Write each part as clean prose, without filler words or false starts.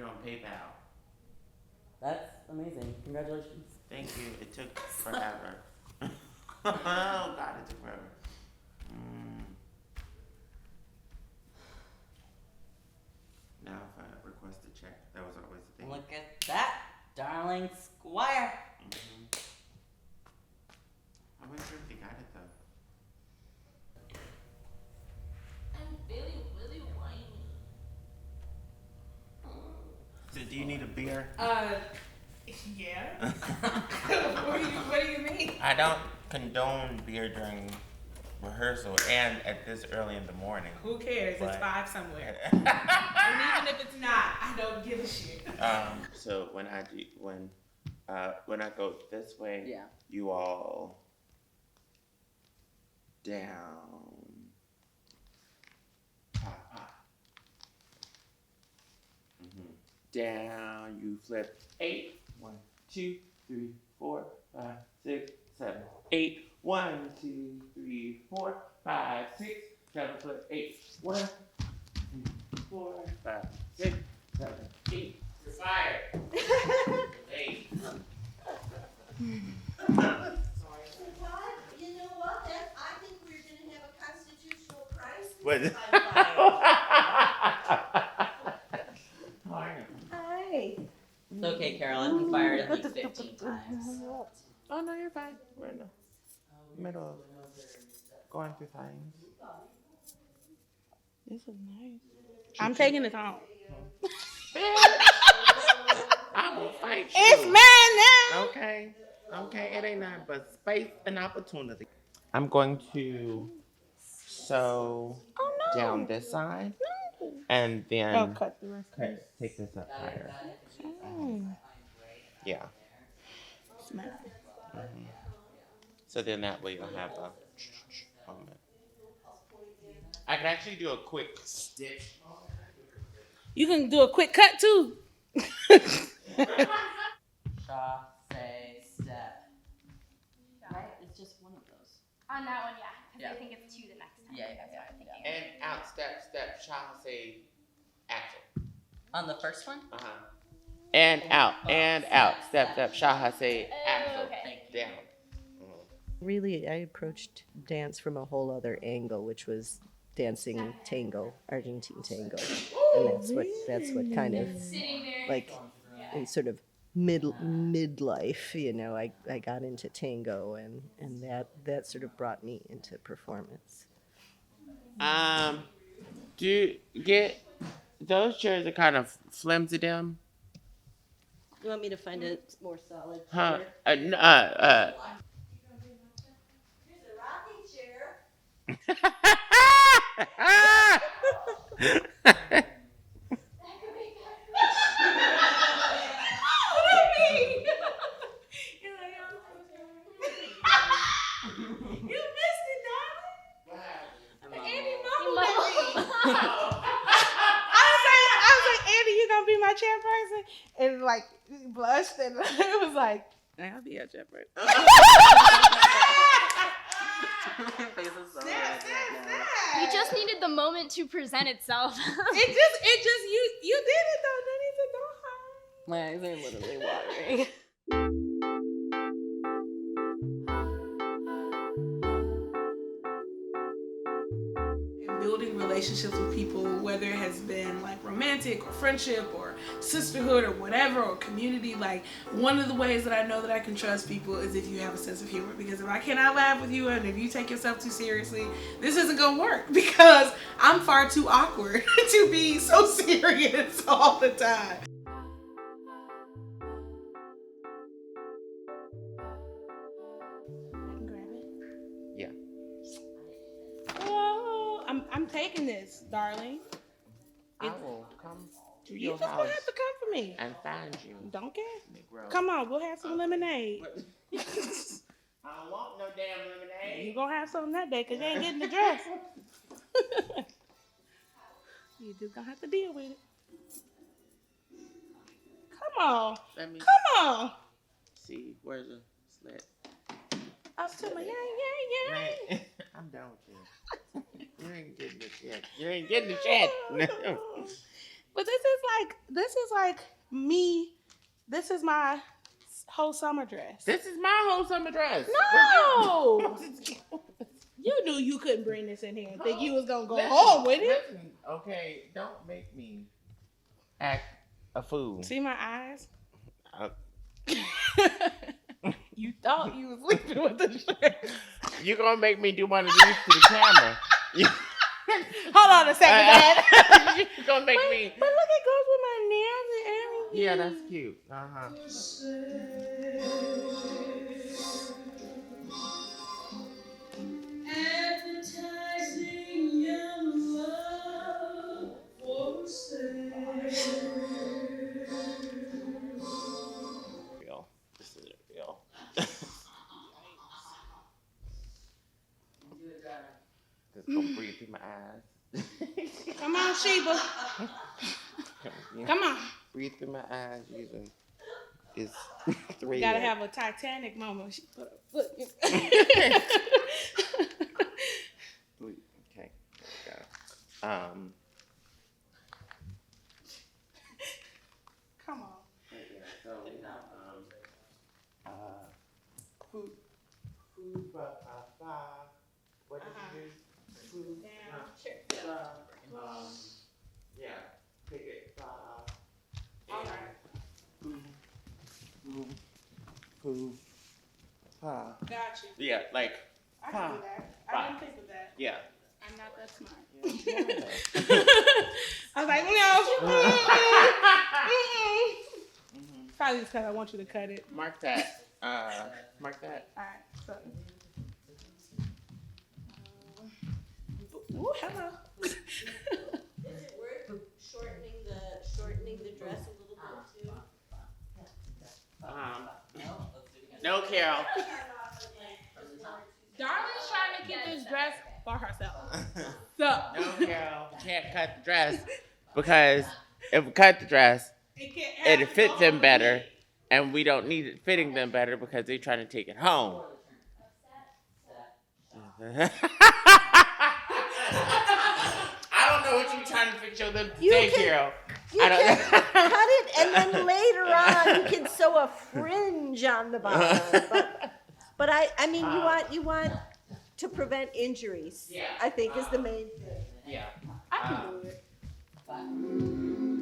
on PayPal. That's amazing. Congratulations. Thank you. It took forever. Oh God, it took forever. Now if I request a check, that was always the thing. Look at that, Darling Squire. I wonder if they got it though. I'm really, really whiny. So do you need a beer? Yeah. What do you mean? I don't condone beer during rehearsal and at this early in the morning. Who cares? But it's 5 somewhere. And even if it's not, I don't give a shit. So when I go this way, Yeah. you all down. Down, you flip 8. 1, 2, 3, 4, 5, 6, 7, 8. 1, 2, 3, 4, 5, 6. Treble flip 8. 1, 2, 4, 5, 6, 7, 8. You're fired. 8. Sorry. You know what? I think we're going to have a constitutional crisis. What? Hi. It's okay, Carolyn. He fired at least 15 times. Oh no, you're fine. We're in the middle of going through things. This is nice. I'm taking this home. I will fight you. It's mine now. Okay. Okay, it ain't nothing but space and opportunity. I'm going to sew down this side and then cut the rest. take this up higher. Yeah. So then that way you'll have a moment. I can actually do a quick stitch. You can do a quick cut too. Shaw, say, step. Right? It's just one of those. On that one, yeah. Because Yeah. I think it's 2 the next time. Yeah. And out, step, chasse, axel. On the first one? And out, step, chasse, axel, okay. down. Really, I approached dance from a whole other angle, which was dancing tango, Argentine tango, and that's what kind of Sitting there. like in sort of midlife, you know, I got into tango, and that sort of brought me into performance. Do you get those chairs are kind of flimsy down? You want me to find a more solid Huh? chair? Here's a rocking chair. You missed it, darling. Andy, I was like, Andy, you gonna be my chairperson? And like blushed and it was like, I'll be your chairperson. You just needed the moment to present itself. It just you did it though. Then he said, go home. My eyes are literally watering. Building relationships with people, whether it has been like romantic or friendship or sisterhood or whatever, or community, like one of the ways that I know that I can trust people is if you have a sense of humor. Because if I cannot laugh with you and if you take yourself too seriously, this isn't gonna work, because I'm far too awkward to be so serious all the time. I can grab it. Yeah. Oh, I'm taking this, darling. I will come to You your just gonna house have to come for me. and find you. Don't care. Negro. Come on, we'll have some lemonade. I don't want no damn lemonade. You gonna have something that day because you ain't getting the dress. You just gonna have to deal with it. Come on. Let me Come on. see. Where's the slit? Up to my yeah. Man, I'm done with you. You ain't getting the shit. You ain't getting the shit. No. But this is like me. This is my whole summer dress. This is my whole summer dress. No! You knew you couldn't bring this in here and think you was gonna go home with it. Listen, okay, don't make me act a fool. See my eyes? Uh, You thought you was sleeping with the shirt. You're gonna make me do one of these to the camera. Hold on a second, man. You're gonna make me. But look, it goes with my nails and everything. Yeah, that's cute. Advertising your love for sale. Real. This is real. Just gonna breathe through my eyes. Come on, Sheba. Come on. Breathe through my eyes using this three. You gotta have a Titanic moment. She put her foot in. Okay. There we go. Come on. So we have what did you do? Food, yeah, pick it, Got you. yeah, like, I can do that. I didn't think of that. yeah. I'm not that smart. Yeah. I was like, no. Probably just because I want you to cut it. Mark that. Mark that. All right. So. Ooh, hello. Is it worth shortening the dress a little bit too? No, Carol. Darling's trying to keep this dress for herself. So. No, Carol. We can't cut the dress because if we cut the dress, it fits them better, and we don't need it fitting them better because they're trying to take it home. I don't know what you're trying to fix them today, Carol. You can cut it, and then later on you can sew a fringe on the bottom. But I mean, you want to prevent injuries. Yeah. I think is the main thing. Yeah. I can do it.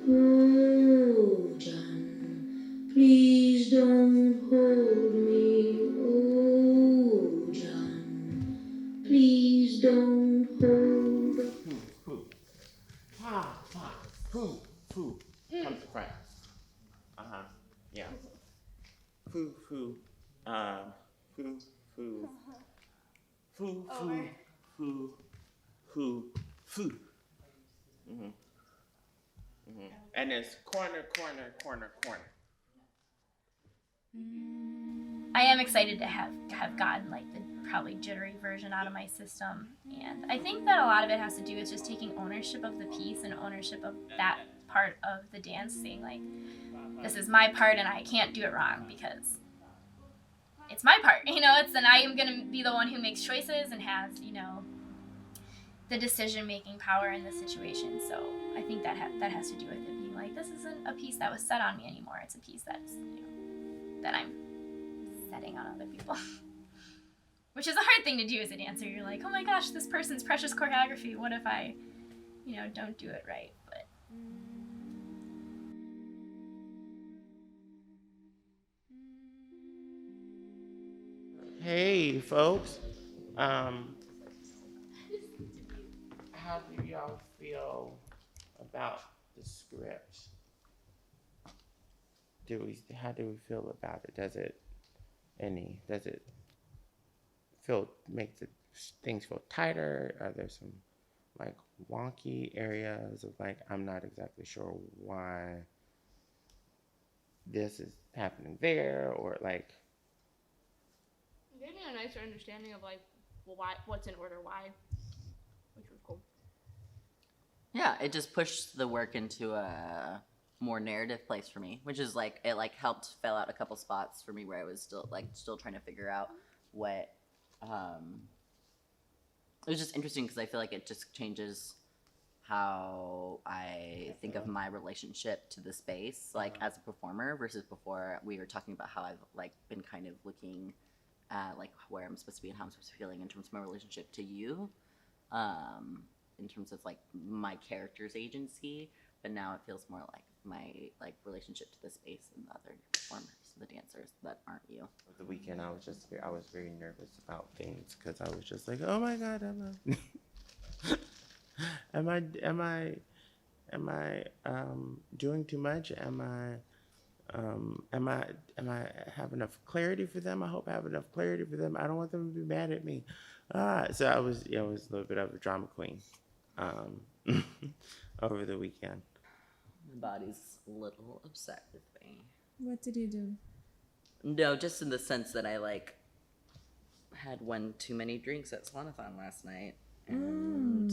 Oh, John, please don't hold me. Oh, John, please don't hold me. Foo. Come to front. Yeah. Foo. Foo. And it's corner. I am excited to have gotten like the probably jittery version out of my system, and I think that a lot of it has to do with just taking ownership of the piece and ownership of that part of the dance, saying like, this is my part and I can't do it wrong because it's my part, and I am gonna be the one who makes choices and has, the decision-making power in this situation. So I think that has to do with it being like, this isn't a piece that was set on me anymore. It's a piece that's, that I'm setting on other people. Which is a hard thing to do as a dancer. You're like, oh my gosh, this person's precious choreography. What if I, don't do it right? But Hey, folks. How do y'all feel about the script? How do we feel about it? Does it make things feel tighter? Are there some like wonky areas of like, I'm not exactly sure why this is happening there, or like? It gave me a nicer understanding of like, why, what's in order, why, which was cool. Yeah, it just pushed the work into a more narrative place for me, which is like, it like helped fill out a couple spots for me where I was still trying to figure out what, it was just interesting because I feel like it just changes how I think of my relationship to the space, like as a performer, versus before we were talking about how I've like been kind of looking at like where I'm supposed to be and how I'm supposed to be feeling in terms of my relationship to you, in terms of like my character's agency. But now it feels more like my like relationship to the space and the other performers, the dancers that aren't you. Over the weekend, I was very nervous about things because I was just like, oh my God, am I doing too much? Am I have enough clarity for them? I hope I have enough clarity for them. I don't want them to be mad at me. So I was a little bit of a drama queen over the weekend. My body's a little upset with me. What did you do? No, just in the sense that I like had one too many drinks at Slanathon last night and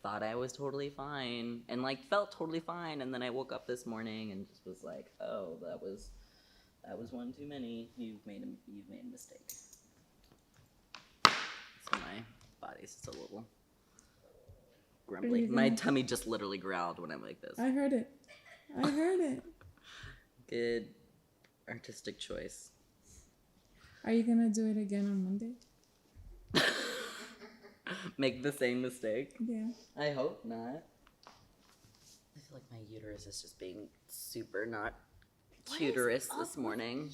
thought I was totally fine and like felt totally fine, and then I woke up this morning and just was like, oh, that was one too many. You've made a mistake. So my body's just a little grumbly. My tummy just literally growled when I'm like this. I heard it. Good artistic choice. Are you gonna do it again on Monday? Make the same mistake? Yeah. I hope not. I feel like my uterus is just being super not cuterous this morning.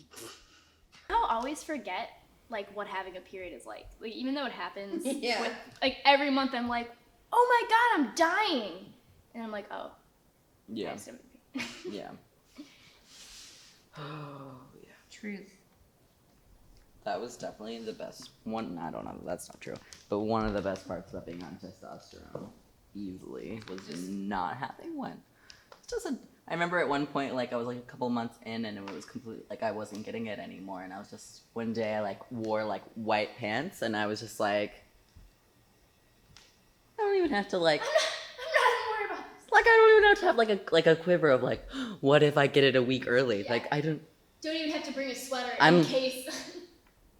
I'll always forget like what having a period is like. Like even though it happens Yeah. with like every month I'm like, oh my God, I'm dying. And I'm like, oh. Yeah. Nice to meet you. Yeah. Oh, yeah. Truth. That was definitely the best one. I don't know. That's not true. But one of the best parts about being on testosterone, easily, was just not having one. It doesn't. I remember at one point, like I was like a couple months in, and it was completely like I wasn't getting it anymore. And I was just one day I like wore like white pants, and I was just like, I don't even have to like. I'm not worried about this. Like I don't even have to have like a quiver of like, what if I get it a week early? Yeah. Like I don't. Don't even have to bring a sweater I'm- in case.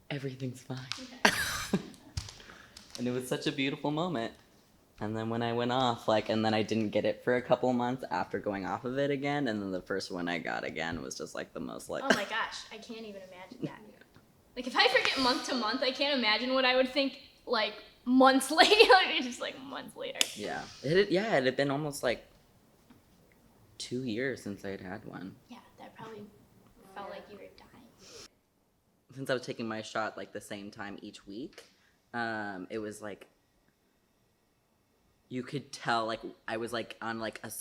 Everything's fine. And it was such a beautiful moment. And then when I went off, like, and then I didn't get it for a couple months after going off of it again, and then the first one I got again was just like the most like. Oh my gosh, I can't even imagine that. Like if I forget month to month, I can't imagine what I would think like months later. Just like months later. Yeah. It had been almost like 2 years since I had had one. Yeah, that probably felt like you were dying. Since I was taking my shot like the same time each week, it was like you could tell like I was like on like a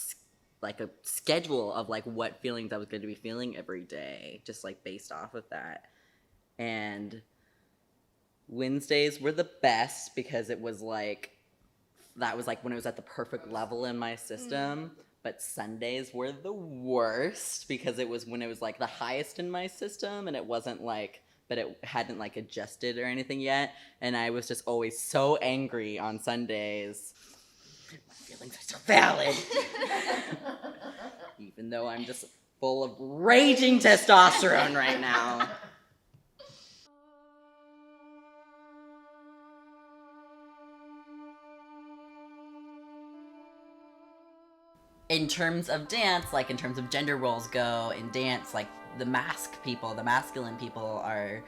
schedule of like what feelings I was going to be feeling every day, just like based off of that. And Wednesdays were the best because it was like that was like when it was at the perfect level in my system. But Sundays were the worst because it was when it was like the highest in my system, and it wasn't like, but it hadn't like adjusted or anything yet. And I was just always so angry on Sundays. My feelings are still valid. Even though I'm just full of raging testosterone right now. In terms of dance, like in terms of gender roles go in dance, like the masculine people are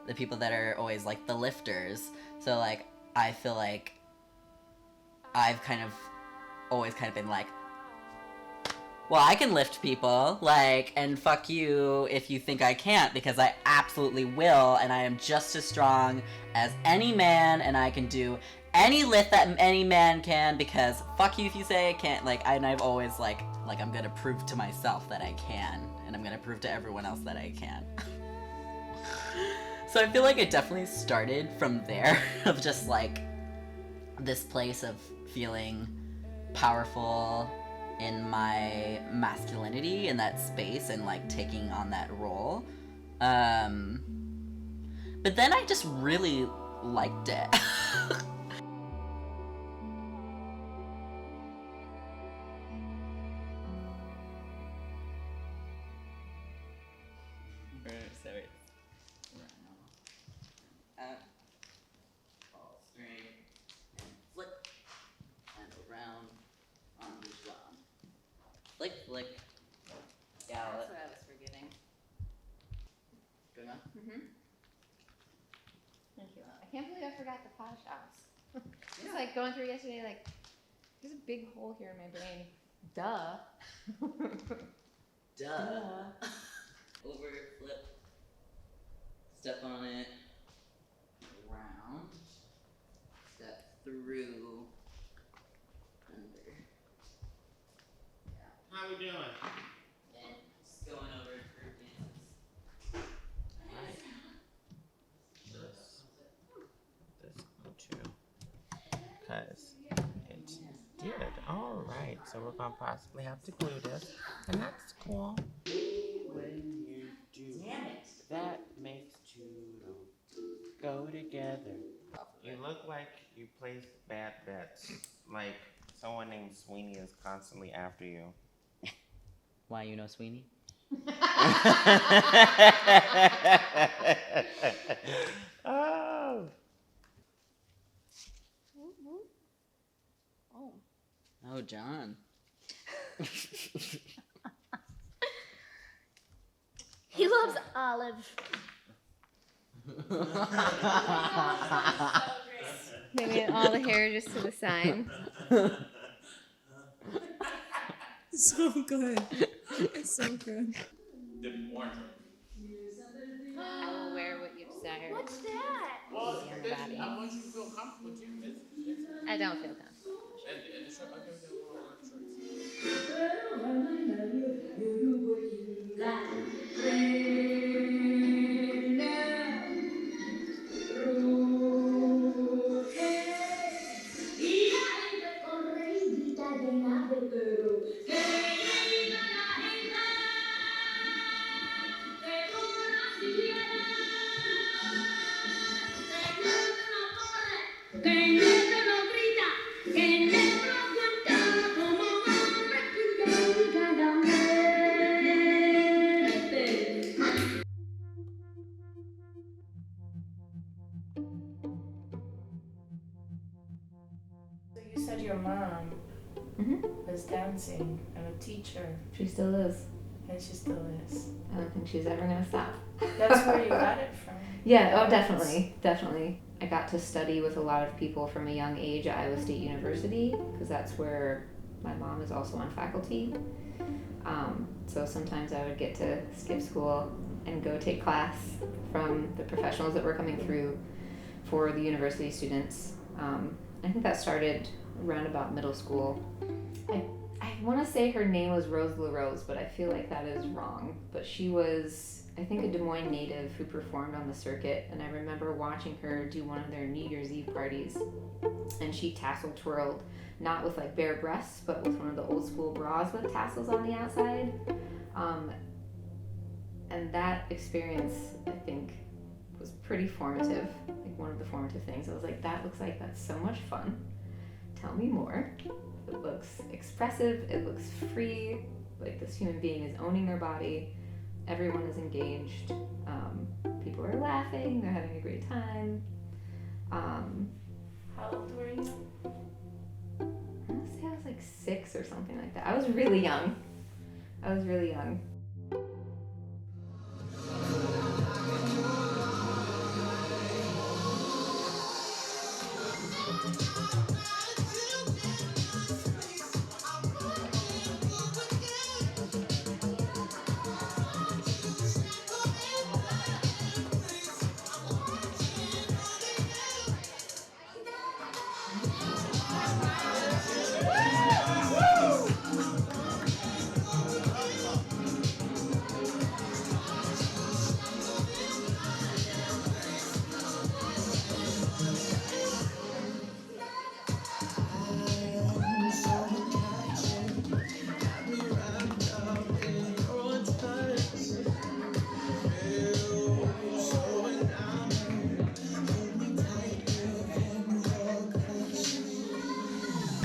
the people that are always like the lifters. So like I feel like I've always been like, well, I can lift people, like, and fuck you if you think I can't, because I absolutely will, and I am just as strong as any man, and I can do any lift that any man can, because fuck you if you say I can't. Like, and I've always like I'm gonna prove to myself that I can, and I'm gonna prove to everyone else that I can. So I feel like it definitely started from there, of just like this place of feeling powerful in my masculinity in that space and like taking on that role. But then I just really liked it. Fall straight and flip and around. Flick, flick. Gallop. That's what I was forgetting. Good enough? Mm-hmm. Thank you. I can't believe I forgot the pot shops. Just like going through yesterday, like, there's a big hole here in my brain. Duh. Duh. Over, flip. Step on it. Round. Step through. Under. Yeah. How we doing? And just going over group dances. This one too. Cause it did. Alright, so we're gonna possibly have to glue this. And that's cool. When you do that makes two go together. You look like you place bad bets. Like someone named Sweeney is constantly after you. Why you know Sweeney? Oh. Oh. Oh, John. He loves Olive. Maybe all the hair just to the side. So good. It's so good. I will wear what you desire. What's that? Well, On the body. I want you to feel comfortable too. I don't feel comfortable. And the shirt, okay, we'll wear shorts. So you said your mom was dancing and a teacher, She still is. and she still is. I don't think she's ever gonna stop. That's where you got it from. Yeah, oh, definitely, definitely. I got to study with a lot of people from a young age at Iowa State University, because that's where my mom is also on faculty. So sometimes I would get to skip school and go take class from the professionals that were coming through for the university students. I think that started around about middle school. I want to say her name was Rose LaRose, but I feel like that is wrong. But she was, I think, a Des Moines native who performed on the circuit, and I remember watching her do one of their New Year's Eve parties, and she tassel twirled, not with like bare breasts, but with one of the old school bras with tassels on the outside. And that experience, I think, was pretty formative, like one of the formative things. I was like, that looks like that's so much fun. Tell me more. It looks expressive, it looks free, like this human being is owning their body, everyone is engaged, people are laughing, they're having a great time. How old were you? I want to say I was like 6 or something like that. I was really young.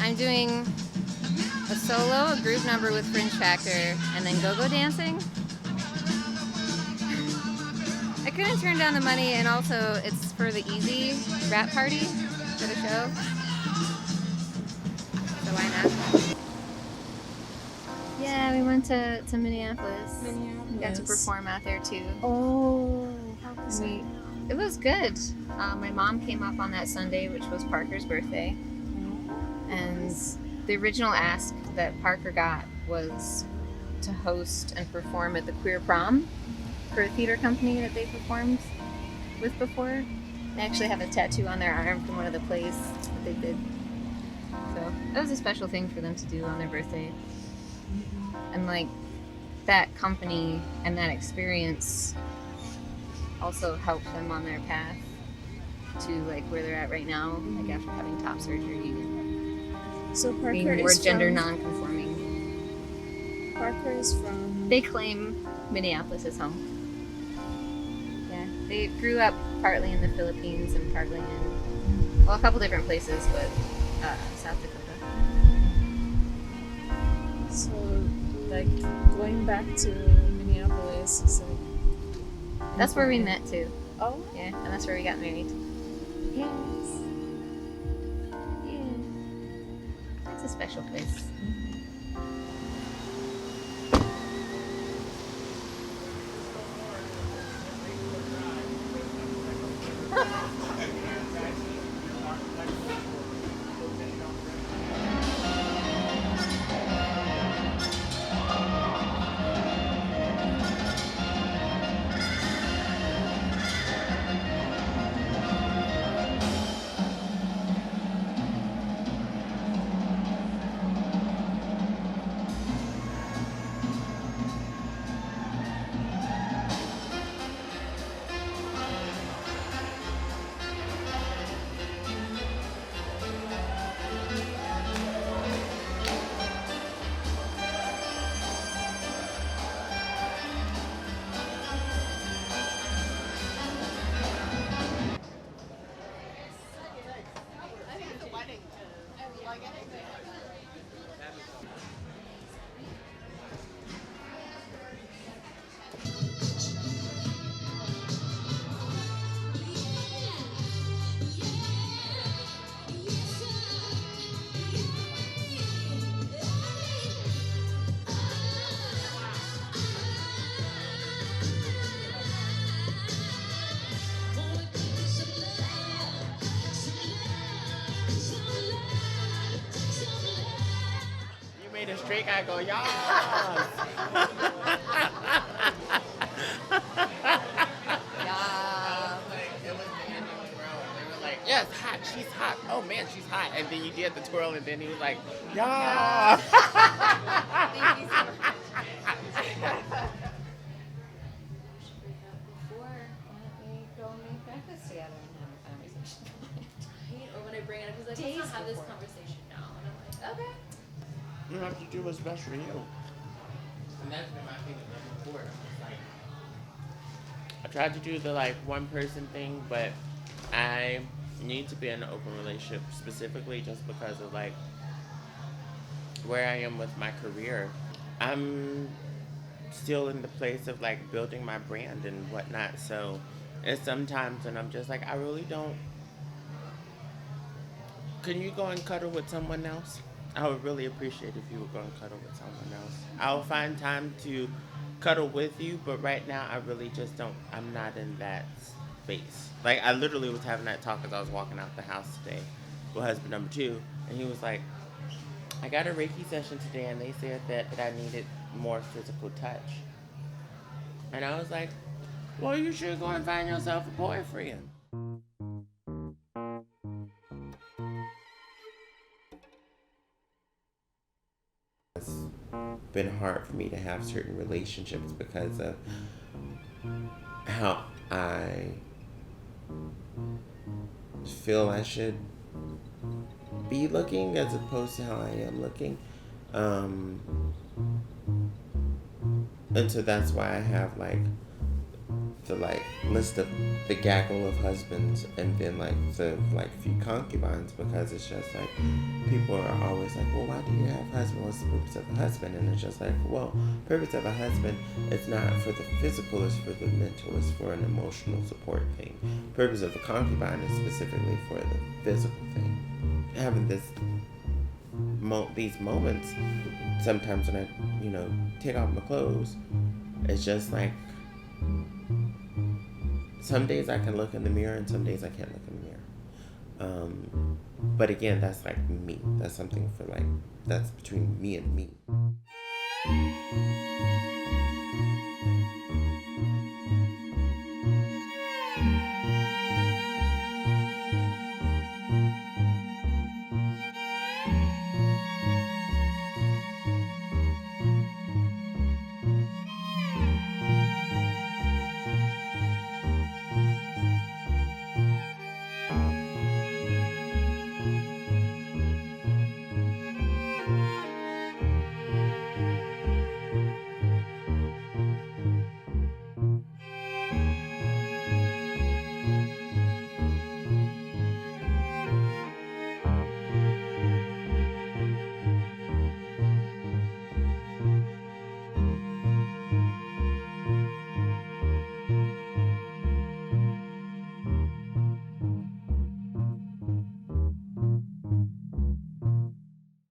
I'm doing a solo, a group number with Fringe Factor, and then go-go dancing. I couldn't turn down the money, and also it's for the Easy rap party for the show. So why not? Yeah, we went to Minneapolis. Minneapolis. We got to perform out there too. Oh, how was And it? it was good. My mom came up on that Sunday, which was Parker's birthday. And the original ask that Parker got was to host and perform at the Queer Prom for a theater company that they performed with before. They actually have a tattoo on their arm from one of the plays that they did. So that was a special thing for them to do on their birthday. And like that company and that experience also helped them on their path to like where they're at right now, like after having top surgery, So Parker being more is gender from, non-conforming. Parker is from. They claim Minneapolis is home. Yeah, they grew up partly in the Philippines and partly in, well, a couple different places, but South Dakota. So, like, going back to Minneapolis is like. That's where we met too. Oh, Yeah, and that's where we got married. yes. Yeah. It's a special place. You made a straight guy go, y'all. Yes, hot. She's hot. Oh man, she's hot. And then you did the twirl, and then he was like, "Yeah." Thank you so much. Or when I bring it up, he's like, let's not have this conversation now. And I'm like, okay. You have to do what's best for you. And that's been my thing with number 4. Like, I tried to do the like one person thing, but I need to be in an open relationship specifically just because of like where I am with my career. I'm still in the place of like building my brand and whatnot. So it's sometimes when I'm just like, I really don't. Can you go and cuddle with someone else? I would really appreciate if you would go and cuddle with someone else. I'll find time to cuddle with you, but right now I really just don't. I'm not in that space. Like I literally was having that talk as I was walking out the house today with husband number 2, and he was like, I got a Reiki session today and they said that I needed more physical touch. And I was like, well, you should go and find yourself a boyfriend. It's been hard for me to have certain relationships because of how I feel I should be looking as opposed to how I am looking. And so that's why I have like the like list of the gaggle of husbands and then like the like few concubines, because it's just like people are always like, well, why do you have a husband? What's the purpose of a husband? And it's just like, well, purpose of a husband is not for the physical, it's for the mental, it's for an emotional support thing. Purpose of a concubine is specifically for the physical thing. Having these moments sometimes when I you know, take off my clothes, it's just like, some days I can look in the mirror and some days I can't look in the mirror. But again, that's like me. That's something for like, that's between me and me.